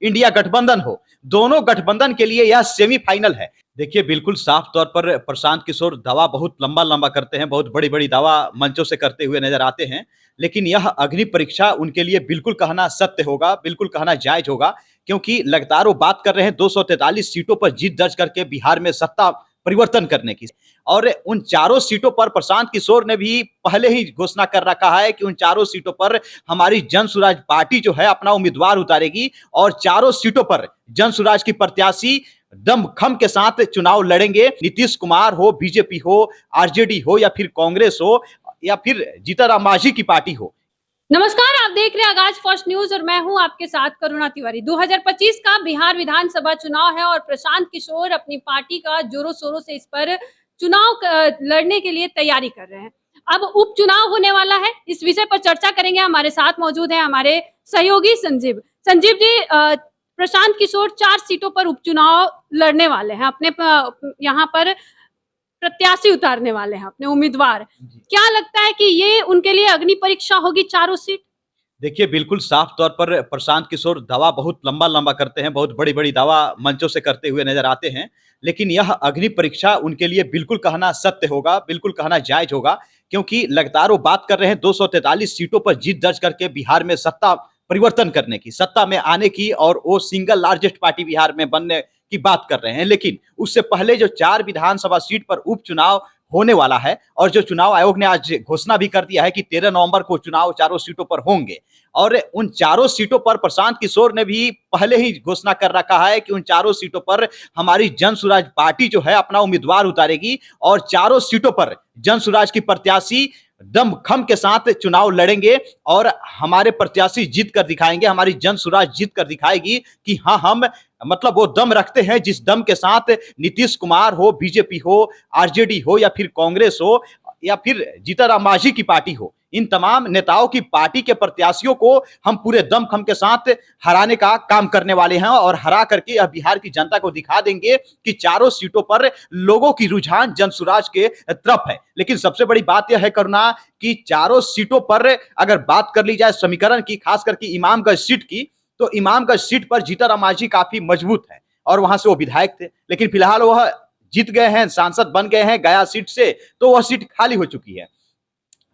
India गठबंधन हो, दोनों गठबंधन के लिए यह सेमीफाइनल है। देखिए, बिल्कुल साफ तौर पर प्रशांत किशोर दावा बहुत लंबा-लंबा करते हैं, बहुत बड़ी-बड़ी दावा मंचों से करते हुए नज़र आते हैं। लेकिन यह अग्नि परीक्षा उनके लिए बिल्कुल कहना सत्य होगा, बिल्कुल कहना जायज़ होगा, क्योंकि लगातार वो बात कर रहे हैं 243 सीटों पर जीत दर्ज करके बिहार में सत्ता परिवर्तन करने की। और उन चारों सीटों पर प्रशांत किशोर ने भी पहले ही घोषणा कर रखा है कि उन चारों सीटों पर हमारी जन सुराज पार्टी जो है अपना उम्मीदवार उतारेगी और चारों सीटों पर जन सुराज की प्रत्याशी दमखम के साथ चुनाव लड़ेंगे। नीतीश कुमार हो, बीजेपी हो, आरजेडी हो या फिर कांग्रेस हो या फिर जीतनराम मांझी की पार्टी हो। नमस्कार, आप देख रहे हैं आगाज फर्स्ट न्यूज और मैं हूं आपके साथ करुणा तिवारी। 2025 का बिहार विधानसभा चुनाव है और प्रशांत किशोर अपनी पार्टी का जोरों शोरों से इस पर चुनाव लड़ने के लिए तैयारी कर रहे हैं। अब उपचुनाव होने वाला है, इस विषय पर चर्चा करेंगे। हमारे साथ मौजूद है हमारे सहयोगी संजीव जी। प्रशांत किशोर 4 सीटों पर उपचुनाव लड़ने वाले हैं, अपने यहाँ पर प्रत्याशी उतारने वाले हैं, अपने उम्मीदवार। क्या लगता है कि ये उनके लिए अग्नि परीक्षा होगी चारों सीट? देखिए, बिल्कुल साफ तौर पर प्रशांत किशोर दावा बहुत लंबा-लंबा करते हैं, बहुत बड़ी-बड़ी दावा मंचों से करते हुए नज़र आते हैं। लेकिन यह अग्नि परीक्षा उनके लिए बिल्कुल कहना सत्य होगा, बिल्कुल कहना जायज़ होगा, क्योंकि लगातार वो बात कर रहे हैं 243 सीटों पर जीत दर्ज करके बिहार में सत्ता परिवर्तन करने की, सत्ता में आने की और वो सिंगल लार्जेस्ट पार्टी बिहार में बनने की बात कर रहे हैं। लेकिन उससे पहले जो 4 विधानसभा सीट पर उपचुनाव होने वाला है और जो चुनाव आयोग ने आज घोषणा भी कर दिया है कि 13 नवंबर को चुनाव चारों सीटों पर होंगे और उन चारों सीटों पर प्रशांत किशोर ने भी पहले ही घोषणा कर रखा है कि उन चारों सीटों पर हमारी जन सुराज पार्टी जो है अपना उम्मीदवार उतारेगी और चारों सीटों पर जन सुराज की प्रत्याशी दमखम के साथ चुनाव लड़ेंगे और हमारे प्रत्याशी जीत कर दिखाएंगे, हमारी जन सुराज जीत कर दिखाएगी कि हाँ, हम मतलब वो दम रखते हैं जिस दम के साथ नीतीश कुमार हो, बीजेपी हो, आरजेडी हो या फिर कांग्रेस हो या फिर जीतनराम मांझी की पार्टी हो, इन तमाम नेताओं की पार्टी के प्रत्याशियों को हम पूरे दमखम के साथ हराने का काम करने वाले हैं और हरा करके यह बिहार की जनता को दिखा देंगे कि चारों सीटों पर लोगों की रुझान जनसुराज के तरफ है। लेकिन सबसे बड़ी बात यह है करुणा कि चारों सीटों पर अगर बात कर ली जाए समीकरण की, खास करके इमामगंज सीट की, तो इमामगंज सीट पर जीतनराम मांझी काफी मजबूत है और वहां से वो विधायक थे। लेकिन फिलहाल वह जीत गए हैं, सांसद बन गए हैं गया सीट से, तो वह सीट खाली हो चुकी है।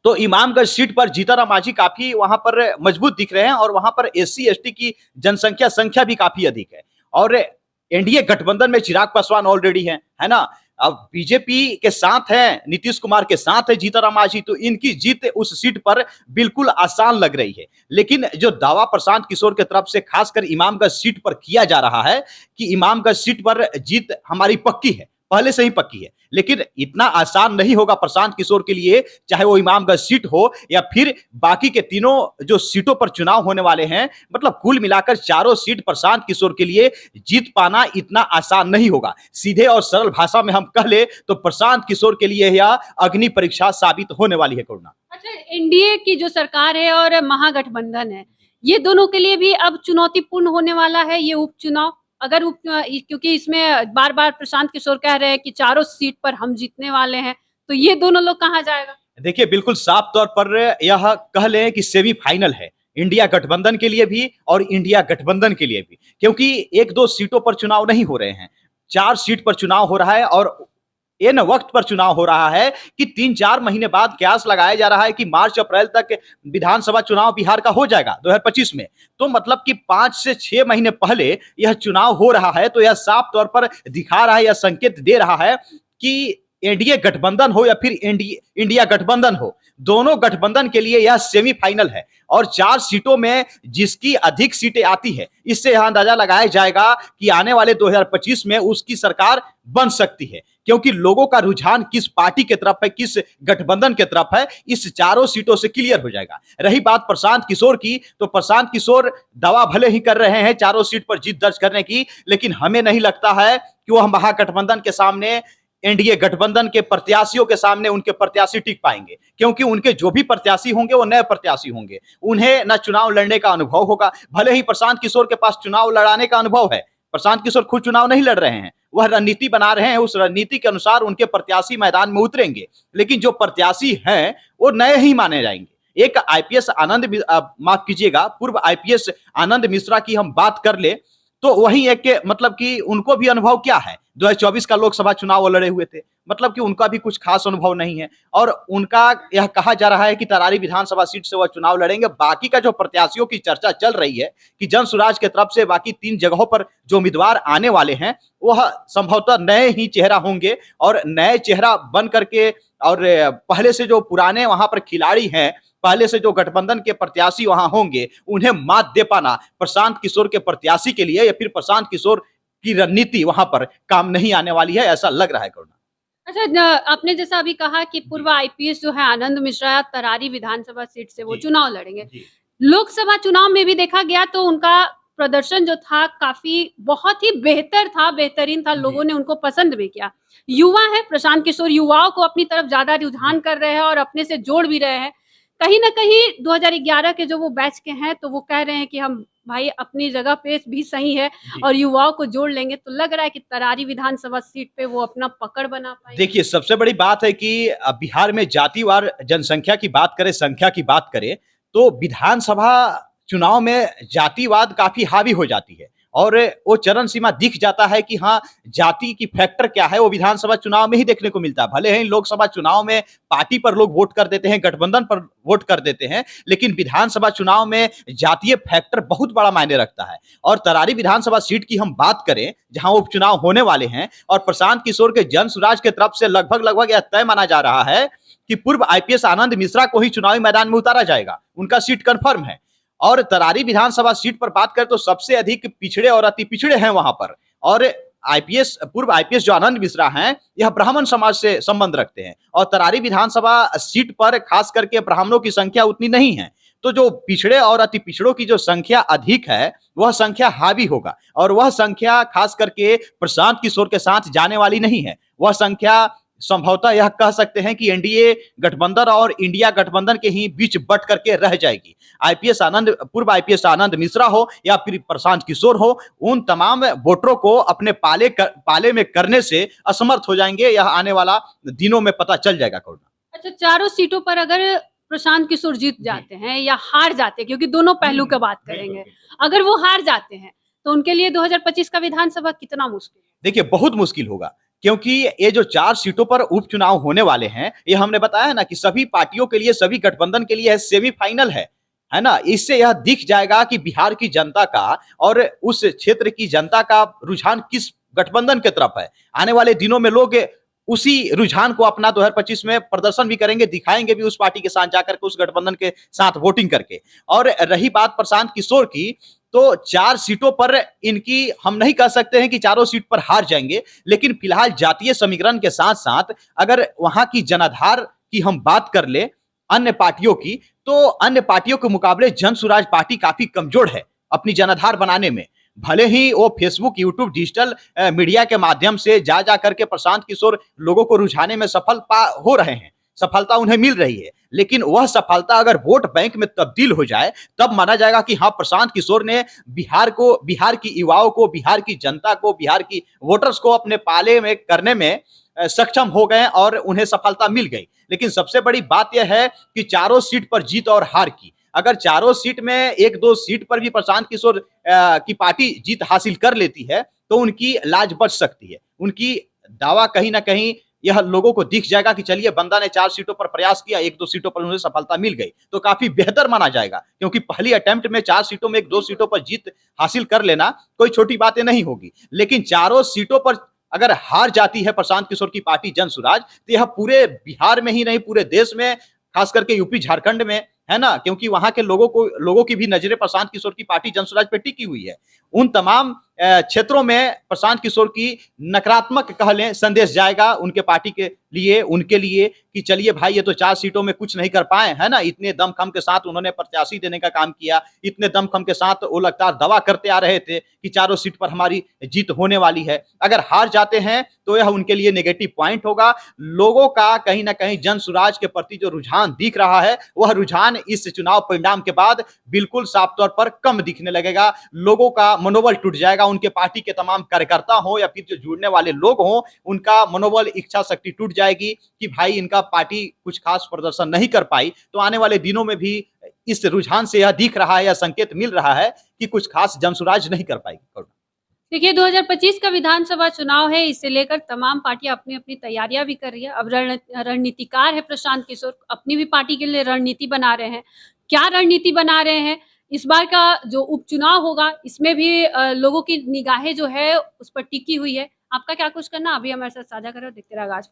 तो इमामगंज सीट पर जीतनराम मांझी काफी वहां पर मजबूत दिख रहे हैं और वहां पर एससी एसटी की संख्या भी काफी अधिक है और एनडीए गठबंधन में चिराग पासवान ऑलरेडी है ना। अब बीजेपी के साथ है, नीतीश कुमार के साथ है जीतनराम मांझी, तो इनकी जीत उस सीट पर बिल्कुल आसान लग रही है। लेकिन जो दावा प्रशांत किशोर की तरफ से खासकर इमामगंज सीट पर किया जा रहा है कि इमामगंज सीट पर जीत हमारी पक्की है, पहले से ही पक्की है, लेकिन इतना आसान नहीं होगा प्रशांत किशोर के लिए, चाहे वो इमामगंज सीट हो या फिर बाकी के तीनों जो सीटों पर चुनाव होने वाले हैं। मतलब कुल मिलाकर चारों सीट प्रशांत किशोर के लिए जीत पाना इतना आसान नहीं होगा। सीधे और सरल भाषा में हम कह ले तो प्रशांत किशोर के लिए यह अग्नि परीक्षा साबित होने वाली है करुणा। अच्छा, एनडीए की जो सरकार है और महागठबंधन है, ये दोनों के लिए भी अब चुनौतीपूर्ण होने वाला है ये उपचुनाव। अगर क्योंकि इसमें बार बार प्रशांत किशोर कह रहे हैं कि चारों सीट पर हम जीतने वाले हैं, तो ये दोनों लोग कहाँ जाएगा? देखिए, बिल्कुल साफ तौर पर यह कह लें कि सेमीफाइनल है इंडिया गठबंधन के लिए भी और इंडिया गठबंधन के लिए भी, क्योंकि 1-2 सीटों पर चुनाव नहीं हो रहे हैं, 4 सीट पर चुनाव हो रहा है और इन वक्त पर चुनाव हो रहा है कि 3-4 महीने बाद कयास लगाया जा रहा है कि मार्च अप्रैल तक विधानसभा चुनाव बिहार का हो जाएगा 2025 में। तो मतलब कि 5 से 6 महीने पहले यह चुनाव हो रहा है, तो यह साफ तौर पर दिखा रहा है, यह संकेत दे रहा है कि एनडीए गठबंधन हो या फिर इंडिया गठबंधन हो, दोनों गठबंधन के लिए यह सेमीफाइनल है और 4 सीटों में जिसकी अधिक सीटें आती है, इससे यह अंदाजा लगाया जाएगा कि आने वाले 2025 में उसकी सरकार बन सकती है, क्योंकि लोगों का रुझान किस पार्टी के तरफ है, किस गठबंधन के तरफ है, इस चारों सीटों से क्लियर हो जाएगा। रही बात प्रशांत किशोर की, तो प्रशांत किशोर दावा भले ही कर रहे हैं चारों सीट पर जीत दर्ज करने की, लेकिन हमें नहीं लगता है कि वह महागठबंधन के सामने, एनडीए गठबंधन के प्रत्याशियों के सामने उनके प्रत्याशी टिक पाएंगे, क्योंकि उनके जो भी प्रत्याशी होंगे वो नए प्रत्याशी होंगे, उन्हें न चुनाव लड़ने का अनुभव होगा। भले ही प्रशांत किशोर के पास चुनाव लड़ाने का अनुभव है, प्रशांत किशोर खुद चुनाव नहीं लड़ रहे हैं, वह रणनीति बना रहे हैं, उस रणनीति के अनुसार उनके प्रत्याशी मैदान में उतरेंगे, लेकिन जो प्रत्याशी हैं वो नए ही माने जाएंगे। एक आईपीएस आनंद, माफ कीजिएगा, पूर्व आईपीएस आनंद मिश्रा की हम बात कर ले तो वही एक के मतलब कि उनको भी अनुभव क्या है, 2024 का लोकसभा चुनाव वो लड़े हुए थे, मतलब कि उनका भी कुछ खास अनुभव नहीं है। और उनका यह कहा जा रहा है कि तरारी विधानसभा सीट से वह चुनाव लड़ेंगे। बाकी का जो प्रत्याशियों की चर्चा चल रही है कि जन सुराज की तरफ से बाकी 3 जगहों पर जो उम्मीदवार आने वाले हैं वह संभवतः नए ही चेहरा होंगे और नए चेहरा बन करके, और पहले से जो पुराने वहां पर खिलाड़ी हैं, पहले से जो गठबंधन के प्रत्याशी वहां होंगे, उन्हें मात दे पाना प्रशांत किशोर के प्रत्याशी के लिए या फिर प्रशांत किशोर की रणनीति वहां पर काम नहीं आने वाली है, ऐसा लग रहा है करुणा। अच्छा, आपने जैसा अभी कहा कि पूर्व आईपीएस जो है आनंद मिश्रा तरारी विधानसभा सीट से वो चुनाव लड़ेंगे। लोकसभा चुनाव में भी देखा गया तो उनका प्रदर्शन जो था काफी बहुत ही बेहतर था, बेहतरीन था, लोगों ने उनको पसंद भी किया। युवा है प्रशांत किशोर, युवाओं को अपनी तरफ ज्यादा रुझान कर रहे हैं और अपने से जोड़ भी रहे हैं। कहीं ना कहीं 2011 के जो वो बैच के हैं तो वो कह रहे हैं कि हम भाई अपनी जगह पे भी सही है और युवाओं को जोड़ लेंगे, तो लग रहा है कि तरारी विधानसभा सीट पे वो अपना पकड़ बना पाएंगे। देखिए, सबसे बड़ी बात है कि बिहार में जातिवार जनसंख्या की बात करें, संख्या की बात करें, तो विधानसभा चुनाव में जातिवाद काफी हावी हो जाती है और वो चरण सीमा दिख जाता है कि हाँ, जाति की फैक्टर क्या है वो विधानसभा चुनाव में ही देखने को मिलता है। भले ही लोकसभा चुनाव में पार्टी पर लोग वोट कर देते हैं, गठबंधन पर वोट कर देते हैं, लेकिन विधानसभा चुनाव में जातीय फैक्टर बहुत बड़ा मायने रखता है। और तरारी विधानसभा सीट की हम बात करें, जहां उपचुनाव होने वाले हैं, और प्रशांत किशोर के जन सुराज की तरफ से लगभग यह तय माना जा रहा है कि पूर्व आईपीएस आनंद मिश्रा को ही चुनावी मैदान में उतारा जाएगा, उनका सीट कंफर्म है। और तरारी विधानसभा सीट पर बात करें तो सबसे अधिक पिछड़े और अति पिछड़े हैं वहां पर। और आईपीएस, पूर्व आईपीएस जो आनंद मिश्रा हैं, यह ब्राह्मण समाज से संबंध रखते हैं और तरारी विधानसभा सीट पर खास करके ब्राह्मणों की संख्या उतनी नहीं है। तो जो पिछड़े और अति पिछड़ों की जो संख्या अधिक है, वह संख्या हावी होगा और वह संख्या खास करके प्रशांत किशोर के साथ जाने वाली नहीं है। वह संख्या संभवतः यह कह सकते हैं कि एनडीए गठबंधन और इंडिया गठबंधन के ही बीच बट करके रह जाएगी। आईपीएस आनंद, पूर्व आईपीएस आनंद मिश्रा हो या फिर प्रशांत किशोर हो, उन तमाम वोटरों को अपने पाले में करने से असमर्थ हो जाएंगे। यह आने वाला दिनों में पता चल जाएगा। अच्छा, चारों सीटों पर अगर प्रशांत किशोर जीत जाते हैं या हार जाते हैं, क्योंकि दोनों पहलू का बात करेंगे, अगर वो हार जाते हैं तो उनके लिए 2025 का विधानसभा कितना मुश्किल है? देखिए, बहुत मुश्किल होगा, क्योंकि ये जो 4 सीटों पर उपचुनाव होने वाले हैं, ये हमने बताया ना कि सभी पार्टियों के लिए, सभी गठबंधन के लिए सेमीफाइनल है ना। इससे यह दिख जाएगा कि बिहार की जनता का और उस क्षेत्र की जनता का रुझान किस गठबंधन की तरफ है। आने वाले दिनों में लोग उसी रुझान को अपना 2025 में प्रदर्शन भी करेंगे, दिखाएंगे भी उस पार्टी के साथ जाकर के, उस गठबंधन के साथ वोटिंग करके। और रही बात प्रशांत किशोर की, तो 4 सीटों पर इनकी हम नहीं कह सकते हैं कि चारों सीट पर हार जाएंगे, लेकिन फिलहाल जातीय समीकरण के साथ साथ अगर वहां की जनाधार की हम बात कर ले अन्य पार्टियों की, तो अन्य पार्टियों के मुकाबले जन सुराज पार्टी काफी कमजोर है अपनी जनाधार बनाने में। भले ही वो फेसबुक, यूट्यूब, डिजिटल मीडिया के माध्यम से जा करके प्रशांत किशोर लोगों को रुझाने में सफल हो रहे हैं, सफलता उन्हें मिल रही है, लेकिन वह सफलता अगर वोट बैंक में तब्दील हो जाए तब माना जाएगा कि हाँ, प्रशांत किशोर ने बिहार को, बिहार की युवाओं को, बिहार की जनता को, बिहार की वोटर्स को अपने पाले में करने में सक्षम हो गए और उन्हें सफलता मिल गई। लेकिन सबसे बड़ी बात यह है कि चारों सीट पर जीत और हार की, अगर चारों सीट में 1-2 सीट पर भी प्रशांत किशोर की पार्टी जीत हासिल कर लेती है तो उनकी लाज बच सकती है। उनकी दावा कहीं ना कहीं यह लोगों को दिख जाएगा कि चलिए, बंदा ने 4 सीटों पर प्रयास किया, 1-2 सीटों पर उन्हें सफलता मिल गई, तो काफी बेहतर माना जाएगा। क्योंकि पहली अटेम्प्ट में 4 सीटों में 1-2 सीटों पर जीत हासिल कर लेना कोई छोटी बातें नहीं होगी। लेकिन चारों सीटों पर अगर हार जाती है प्रशांत किशोर की पार्टी जन सुराज, तो यह पूरे बिहार में ही नहीं, पूरे देश में, खास करके यूपी, झारखंड में, है ना, क्योंकि वहां के लोगों की भी नजरें प्रशांत किशोर की पार्टी जन सुराज पे टिकी हुई है। उन तमाम क्षेत्रों में प्रशांत किशोर की नकारात्मक कह लें संदेश जाएगा उनके पार्टी के लिए, उनके लिए, कि चलिए भाई, ये तो 4 सीटों में कुछ नहीं कर पाए, है ना। इतने दमखम के साथ उन्होंने प्रत्याशी देने का काम किया, इतने दमखम के साथ वो लगातार दवा करते आ रहे थे कि चारों सीट पर हमारी जीत होने वाली है। अगर हार जाते हैं तो यह उनके लिए नेगेटिव पॉइंट होगा। लोगों का कहीं ना कहीं जन सुराज के प्रति जो रुझान दिख रहा है, वह रुझान इस चुनाव परिणाम के बाद बिल्कुल साफ तौर पर कम दिखने लगेगा। लोगों का मनोबल टूट जाएगा, उनके पार्टी के तमाम कार्यकर्ता हो या फिर जो जुड़ने वाले लोग हों, उनका मनोबल, इच्छा शक्ति टूट जाएगी कि भाई, इनका पार्टी कुछ खास प्रदर्शन नहीं कर पाई। तो आने वाले दिनों में भी इस रुझान से यह दिख रहा है या संकेत मिल रहा है कि कुछ खास जनसुराज नहीं कर पाएगी। देखिए 2025 का विधानसभा चुनाव है, इसे लेकर तमाम पार्टियां अपनी-अपनी तैयारियां भी कर रही है। अब रणनीतिकार है प्रशांत किशोर, अपनी भी पार्टी के लिए रणनीति बना रहे हैं। क्या रणनीति बना रहे हैं? इस बार का जो उपचुनाव होगा, इसमें भी लोगों की निगाहें जो है उस पर टिकी हुई है। आपका क्या कुछ कहना? अभी हमारे साथ साझा करें और देखते रहिए आगाज